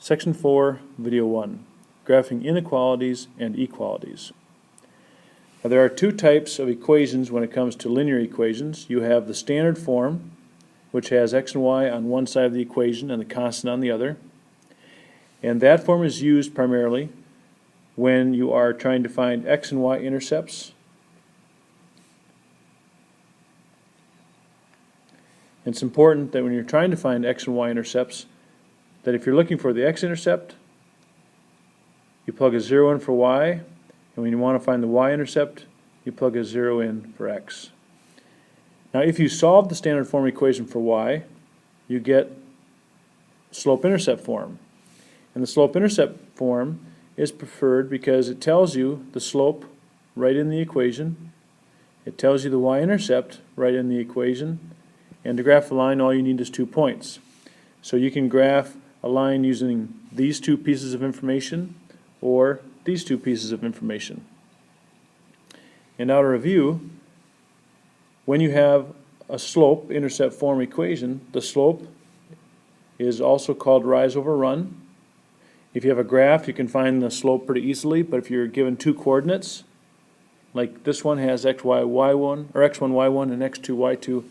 Section 4, Video 1, Graphing Inequalities and Equalities. Now, there are two types of equations when it comes to linear equations. You have the standard form, which has x and y on one side of the equation and the constant on the other. And that form is used primarily when you are trying to find x and y intercepts. It's important that when you're trying to find x and y intercepts, that if you're looking for the x-intercept, you plug a 0 in for y, and when you want to find the y-intercept, you plug a 0 in for x. Now, if you solve the standard form equation for y, you get slope-intercept form. And the slope-intercept form is preferred because it tells you the slope right in the equation, it tells you the y-intercept right in the equation, and to graph a line, all you need is 2 points. So you can graph a line using these two pieces of information or these two pieces of information. And now to review, when you have a slope-intercept form equation, the slope is also called rise over run. If you have a graph, you can find the slope pretty easily, but if you're given two coordinates, like this one has x, y, y1, or x1, y1, and x2, y2,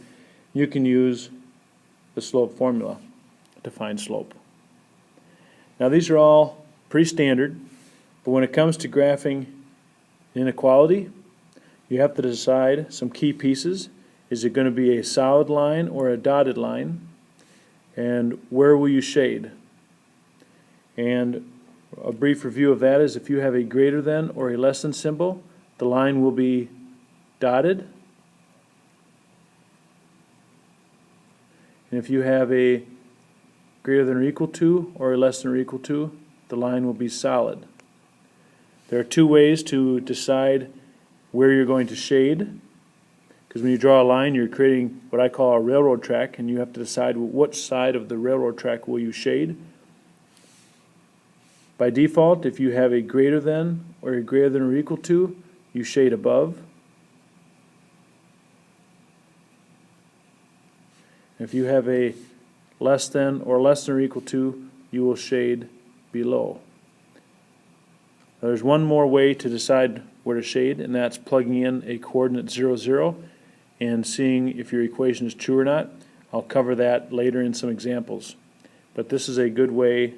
you can use the slope formula to find slope. Now, these are all pretty standard, but when it comes to graphing inequality, you have to decide some key pieces. Is it going to be a solid line or a dotted line? And where will you shade? And a brief review of that is if you have a greater than or a less than symbol, the line will be dotted. And if you have a greater than or equal to or a less than or equal to, the line will be solid. There are two ways to decide where you're going to shade, because when you draw a line, you're creating what I call a railroad track, and you have to decide which side of the railroad track will you shade. By default, if you have a greater than or equal to, you shade above. If you have a less than or equal to, you will shade below. There's one more way to decide where to shade, and that's plugging in a coordinate 0, 0 and seeing if your equation is true or not. I'll cover that later in some examples. But this is a good way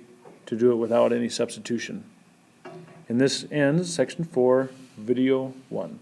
to do it without any substitution. And this ends Section 4, Video 1.